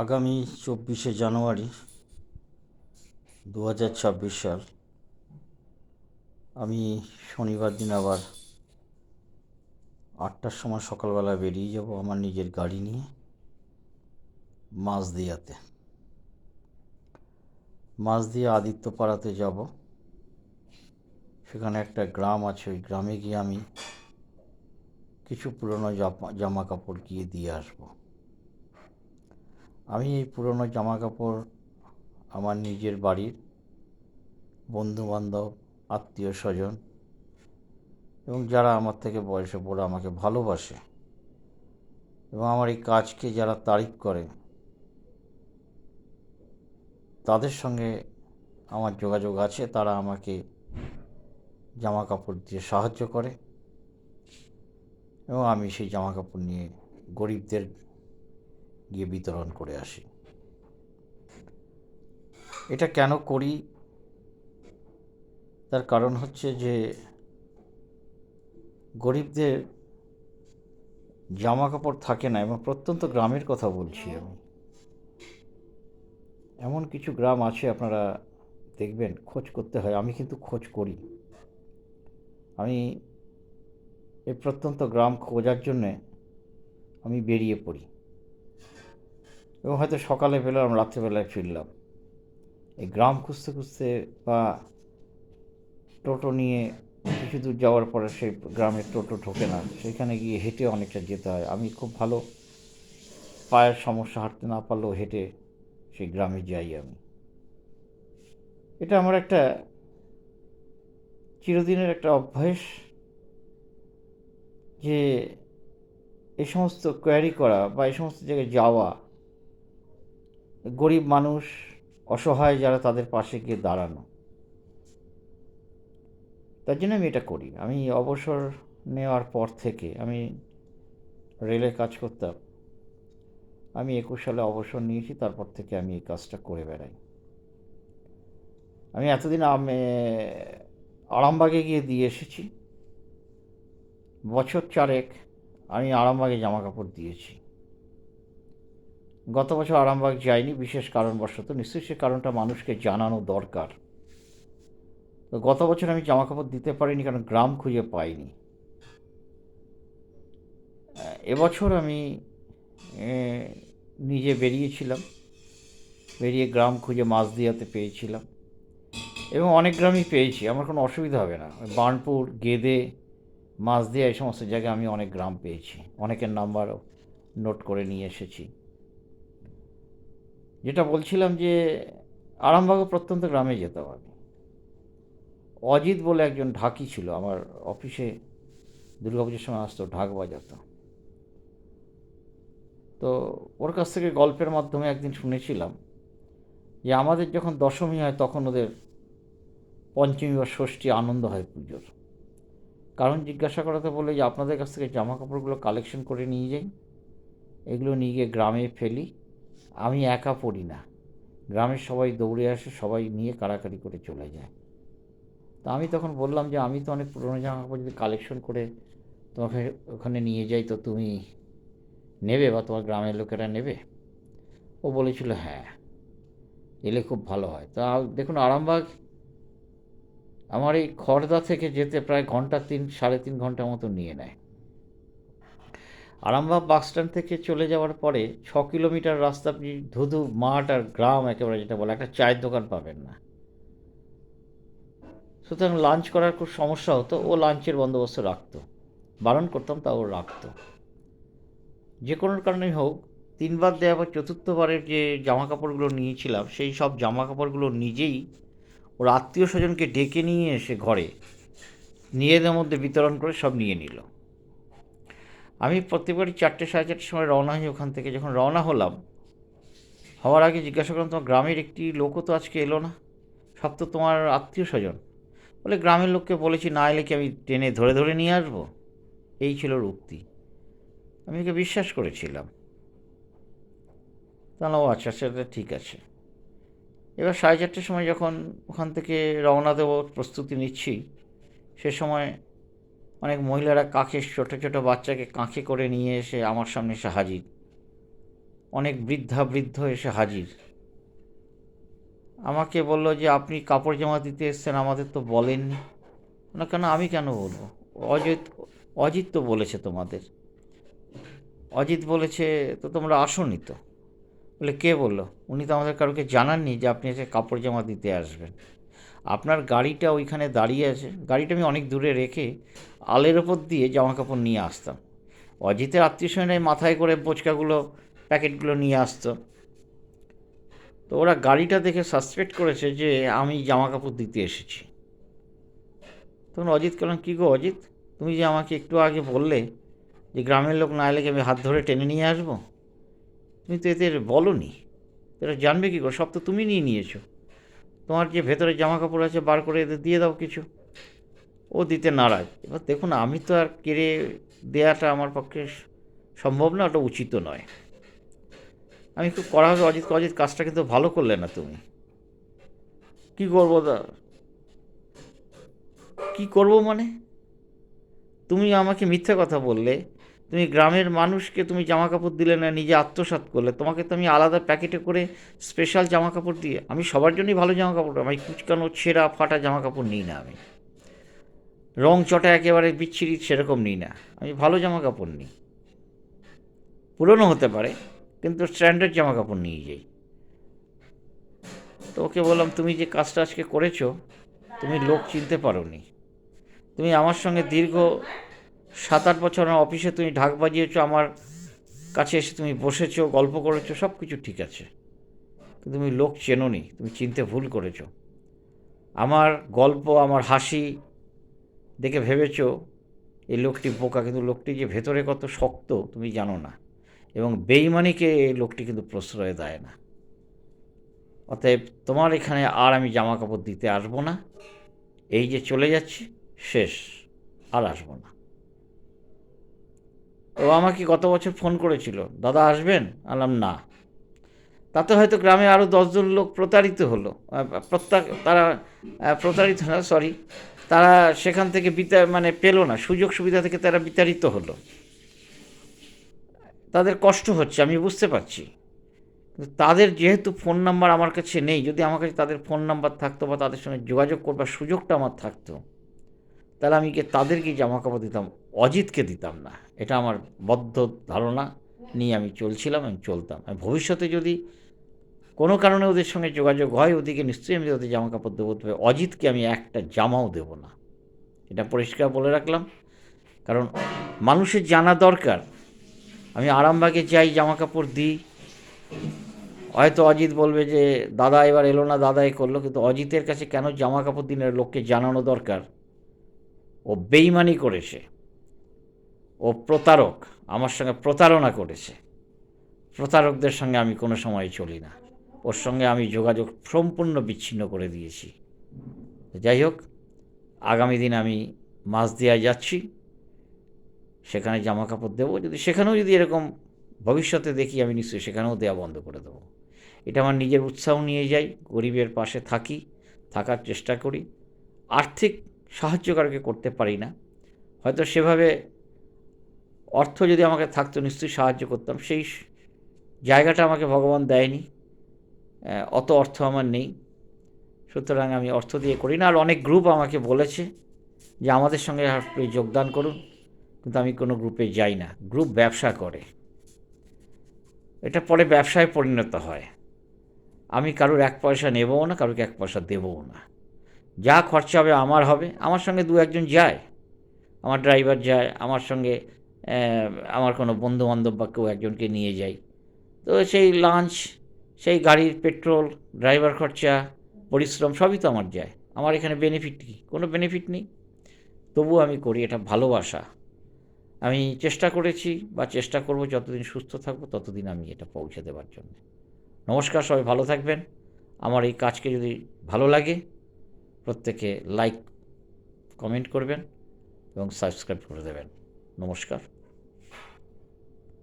আগামী 24শে জানুয়ারি 2026 সাল। আমি শনিবার দিন আবার 8টার সময় সকালবেলা বেরিয়ে যাব আমার নিজের গাড়ি নিয়ে মাঝদিয়া আদিত্যপাড়াতে যাব। সেখানে একটা গ্রাম আছে, ওই গ্রামে গিয়ে আমি কিছু পুরনো জামা কাপড় গিয়ে দিয়ে আসব। আমি এই পুরনো জামা কাপড় আমার নিজের বাড়ির বন্ধুবান্ধব, আত্মীয় স্বজন এবং যারা আমার থেকে বয়সে বড়, আমাকে ভালোবাসে এবং আমার এই কাজকে যারা তারিফ করে, তাদের সঙ্গে আমার যোগাযোগ আছে। তারা আমাকে জামা কাপড় দিয়ে সাহায্য করে এবং আমি সেই জামা কাপড় নিয়ে গরিবদের গিয়ে বিতরণ করে আসি। এটা কেন করি, তার কারণ হচ্ছে যে গরিবদের জামা কাপড় থাকে না, এবং প্রত্যন্ত গ্রামের কথা বলছি আমি। এমন কিছু গ্রাম আছে, আপনারা দেখবেন, খোঁজ করতে হয়। আমি কিন্তু খোঁজ করি। আমি এই প্রত্যন্ত গ্রাম খোঁজার জন্যে আমি বেরিয়ে পড়ি এবং হয়তো সকালে পেলাম, রাত্রেবেলায় ফিরলাম। এই গ্রাম খুঁজতে খুঁজতে বা টোটো নিয়ে কিছু দূর যাওয়ার পরে সেই গ্রামের টোটো ঢোকে না, সেখানে গিয়ে হেঁটে অনেকটা যেতে হয়। আমি খুব ভালো, পায়ের সমস্যা, হাঁটতে না পারলেও হেঁটে সেই গ্রামে যাই আমি। এটা আমার একটা চিরদিনের একটা অভ্যাস, যে এই সমস্ত কোয়ারি করা বা এই সমস্ত জায়গায় যাওয়া, গরিব মানুষ, অসহায় যারা, তাদের পাশে গিয়ে দাঁড়ানো। তার জন্য আমি এটা করি। আমি অবসর নেওয়ার পর থেকে, আমি রেলে কাজ করতাম, আমি 21 সালে অবসর নিয়েছি, তারপর থেকে আমি এই কাজটা করে বেড়াই। আমি এতদিন আরামবাগে গিয়ে দিয়ে এসেছি। বছর 4 আমি আরামবাগে জামা কাপড় দিয়েছি। গত বছর আরামবাগ যাইনি, বিশেষ কারণবশত। নিশ্চয়ই সে কারণটা মানুষকে জানানো দরকার। তো গত বছর আমি জামা কাপড় দিতে পারিনি, কারণ গ্রাম খুঁজে পাইনি। এবছর আমি নিজে বেরিয়েছিলাম, বেরিয়ে গ্রাম খুঁজে মাঝদিয়াতে পেয়েছিলাম এবং অনেক গ্রামই পেয়েছি। আমার কোনো অসুবিধা হবে না। বার্নপুর, গেদে, মাঝদিয়া, এই সমস্ত জায়গায় আমি অনেক গ্রাম পেয়েছি। অনেকের নাম্বারও নোট করে নিয়ে এসেছি। যেটা বলছিলাম, যে আরামবাগ প্রত্যন্ত গ্রামে যেতাম আমি। অজিত বলে একজন ঢাকি ছিল, আমার অফিসে দুর্গাপুজোর সময় আসতো, ঢাক বাজাতো। তো ওর কাছ থেকে গল্পের মাধ্যমে একদিন শুনেছিলাম যে আমাদের যখন দশমী হয়, তখন ওদের পঞ্চমী বা ষষ্ঠী আনন্দ হয় পুজোর। কারণ জিজ্ঞাসা করাতে বলে যে আপনাদের কাছ থেকে জামা কাপড়গুলো কালেকশন করে নিয়ে যাই, এগুলো নিয়ে গিয়ে গ্রামে ফেলি। আমি একা পড়ি না, গ্রামের সবাই দৌড়ে আসে, সবাই নিয়ে কাড়াকাড়ি করে চলে যায়। তা আমি তখন বললাম যে আমি তো অনেক পুরনো জামা কাপড় যদি কালেকশন করে তোমাকে ওখানে নিয়ে যাই, তো তুমি নেবে বা তোমার গ্রামের লোকেরা নেবে? ও বলেছিল হ্যাঁ, এলে খুব ভালো হয়। তা দেখুন, আরামবাগ আমার এই খড়দা থেকে যেতে প্রায় ঘন্টা 3 সাড়ে 3 ঘন্টা মতো নিয়ে নেয়। আরামবাগ বাসস্ট্যান্ড থেকে চলে যাওয়ার পরে 6 কিলোমিটার রাস্তা, আপনি ধুধু মাঠ আর গ্রাম একেবারে, যেটা বলে, একটা চায়ের দোকান পাবেন না। সুতরাং লাঞ্চ করার খুব সমস্যা হতো। ও লাঞ্চের বন্দোবস্ত রাখতো, বারণ করতাম, তা ও রাখতো। যে কোনো কারণেই হোক, 3বার দেওয়া বা চতুর্থবারের যে জামা কাপড়গুলো নিয়েছিলাম, সেই সব জামা কাপড়গুলো নিজেই ওর আত্মীয় স্বজনকে ডেকে নিয়ে এসে ঘরে নিজেদের মধ্যে বিতরণ করে সব নিয়ে নিল। আমি প্রত্যেকবারই 4টে সাড়ে 4টের সময় রওনা হই ওখান থেকে। যখন রওনা হলাম, হওয়ার আগে জিজ্ঞাসা করলাম, তোমার গ্রামের একটি লোকও তো আজকে এলো না, সব তো তোমার আত্মীয় স্বজন। বলে, গ্রামের লোককে বলেছি, না এলে কি আমি ট্রেনে ধরে ধরে নিয়ে আসবো? এই ছিল ওর উক্তি। আমি ওকে বিশ্বাস করেছিলাম। তাহলে ও আচ্ছা, সেটা ঠিক আছে। এবার 4:30টার সময় যখন ওখান থেকে রওনা দেবো, প্রস্তুতি নিচ্ছি, সে সময় অনেক মহিলারা কাঁখে, ছোটো ছোটো বাচ্চাকে কাঁখে করে নিয়ে এসে আমার সামনে এসে হাজির। অনেক বৃদ্ধ এসে হাজির। আমাকে বলল যে আপনি কাপড় জামা দিতে এসছেন, আমাদের তো বলেননি। না কেন, আমি কেন বলবো? অজিত অজিত তো বলেছে তোমাদের। অজিত বলেছে তো তোমরা আসোনি তো। বলে কে বললো? উনি তো আমাদের কারোকে জানাননি যে আপনি এসে কাপড় জামা দিতে আসবেন। আপনার গাড়িটা ওইখানে দাঁড়িয়ে আছে, গাড়িটা আমি অনেক দূরে রেখে আলের ওপর দিয়ে জামা কাপড় নিয়ে আসতাম। অজিতের আত্মীয় স্বজনের মাথায় করে বোচকাগুলো প্যাকেটগুলো নিয়ে আসতো। তো ওরা গাড়িটা দেখে সাসপেক্ট করেছে যে আমি জামা কাপড় দিতে এসেছি। তখন অজিত বললাম, কী গো অজিত, তুমি যে আমাকে একটু আগে বললে যে গ্রামের লোক না এলে কি আমি হাত ধরে টেনে নিয়ে আসবো, তুমি তো এদের বলোনি। এরা জানবে কী করে? সব তো তুমি নিয়ে নিয়েছো। তোমার যে ভেতরে জামা কাপড় আছে বার করে এদের দিয়ে দাও কিছু। ও দিতে নারাজ। এবার দেখুন, আমি তো আর কেড়ে দেওয়াটা আমার পক্ষে সম্ভব না, ওটা উচিত নয়। আমি খুব করা হবে অজিত, অজিত কাজটা কিন্তু ভালো করলে না তুমি। কী করবো কী করবো মানে? তুমি আমাকে মিথ্যে কথা বললে, তুমি গ্রামের মানুষকে তুমি জামা কাপড় দিলে না, নিজে আত্মসাৎ করলে। তোমাকে তো আমি আলাদা প্যাকেটে করে স্পেশাল জামা কাপড় দিয়ে, আমি সবার জন্যই ভালো জামা কাপড়, আমি কুচকানো ছেঁড়া ফাটা জামা কাপড় নিই না। আমি রং চটা একেবারে বিচ্ছিরি সেরকম নিই না। আমি ভালো জামা কাপড় নিই, পুরনো হতে পারে কিন্তু স্ট্যান্ডার্ড জামা কাপড় নিয়ে যাই। তো ওকে বললাম, তুমি যে কাজটা আজকে করেছো, তুমি লোক চিনতে পারোনি। তুমি আমার সঙ্গে দীর্ঘ 7-8 বছর আমার অফিসে তুমি ঢাক বাজিয়েছো, আমার কাছে এসে তুমি বসেছো, গল্প করেছো, সব কিছু ঠিক আছে, কিন্তু তুমি লোক চেনোনি, তুমি চিনতে ভুল করেছো। আমার গল্প, আমার হাসি দেখে ভেবেছো এই লোকটি বোকা, কিন্তু লোকটি যে ভেতরে কত শক্ত তুমি জানো না। এবং বেইমানিকে এই লোকটি কিন্তু প্রশ্রয় দেয় না। অতএব তোমার এখানে আর আমি জামা কাপড় দিতে আসবো না। এই যে চলে যাচ্ছি, শেষ, আর আসবো না। ও আমাকে গত বছর ফোন করেছিল, দাদা আসবেন? আলাম না। তাতে হয়তো গ্রামে আরও 10 জন লোক প্রতারিত হলো। তারা প্রতারিত না, সরি, তারা সেখান থেকে মানে পেল না, সুযোগ সুবিধা থেকে তারা বিতাড়িত হলো। তাদের কষ্ট হচ্ছে, আমি বুঝতে পারছি। কিন্তু তাদের যেহেতু ফোন নাম্বার আমার কাছে নেই, যদি আমার কাছে তাদের ফোন নাম্বার থাকতো বা তাদের সঙ্গে যোগাযোগ করবার সুযোগটা আমার থাকতো, তাহলে আমি গিয়ে তাদেরকে জামা কাপড় দিতাম, অজিতকে দিতাম না। এটা আমার বদ্ধ ধারণা নিয়ে আমি চলছিলাম, আমি চলতাম। আমি ভবিষ্যতে যদি কোনো কারণে ওদের সঙ্গে যোগাযোগ হয়, ওদিকে নিশ্চয়ই আমি ওদের জামা কাপড় দেবো, তবে অজিতকে আমি একটা জামাও দেব না। এটা পরিষ্কার বলে রাখলাম। কারণ মানুষের জানা দরকার আমি আরামবাগে যাই, জামা কাপড় দিই। হয়তো অজিত বলবে যে দাদা এবার এলো না, দাদা এ করলো, কিন্তু অজিতের কাছে কেন জামা কাপড় দিনের লোককে জানানো দরকার ও বেইমানি করেছে, ও প্রতারক, আমার সঙ্গে প্রতারণা করেছে। প্রতারকদের সঙ্গে আমি কোনো সময় চলি না, ওর সঙ্গে আমি যোগাযোগ সম্পূর্ণ বিচ্ছিন্ন করে দিয়েছি। যাই হোক, আগামী দিন আমি মাঝদিয়ায় যাচ্ছি, সেখানে জামা কাপড় দেবো। যদি সেখানেও যদি এরকম ভবিষ্যতে দেখি, আমি নিশ্চয়ই সেখানেও দেওয়া বন্ধ করে দেবো। এটা আমার নিজের উৎসাহ নিয়ে যাই, গরিবের পাশে থাকি, থাকার চেষ্টা করি। আর্থিক সাহায্য কারোকে করতে পারি না, হয়তো সেভাবে অর্থ যদি আমাকে থাকতো নিশ্চয়ই সাহায্য করতাম। সেই জায়গাটা আমাকে ভগবান দেয়নি, অত অর্থ আমার নেই, সুতরাং আমি অর্থ দিয়ে করি না। আর অনেক গ্রুপ আমাকে বলেছে যে আমাদের সঙ্গে আপনি যোগদান করুন, কিন্তু আমি কোনো গ্রুপে যাই না। গ্রুপ ব্যবসা করে, এটা পরে ব্যবসায় পরিণত হয়। আমি কারোর 1 পয়সা নেবও না, কারোকে 1 পয়সা দেবও না। যা খরচা হবে আমার হবে। আমার সঙ্গে 2-1 জন যায়, আমার ড্রাইভার যায়, আমার সঙ্গে আমার কোনো বন্ধুবান্ধব বা কেউ একজনকে নিয়ে যাই। তো সেই লাঞ্চ, সেই গাড়ির পেট্রোল, ড্রাইভার খরচা, পরিশ্রম সবই তো আমার যায়। আমার এখানে বেনিফিট কী? কোনো বেনিফিট নেই, তবুও আমি করি, এটা ভালোবাসা। আমি চেষ্টা করেছি বা চেষ্টা করব, যতদিন সুস্থ থাকবো ততদিন আমি এটা পৌঁছে দেওয়ার জন্য। নমস্কার, সবাই ভালো থাকবেন। আমার এই কাজকে যদি ভালো লাগে, প্রত্যেকে লাইক, কমেন্ট করবেন এবং সাবস্ক্রাইব করে দেবেন। নমস্কার।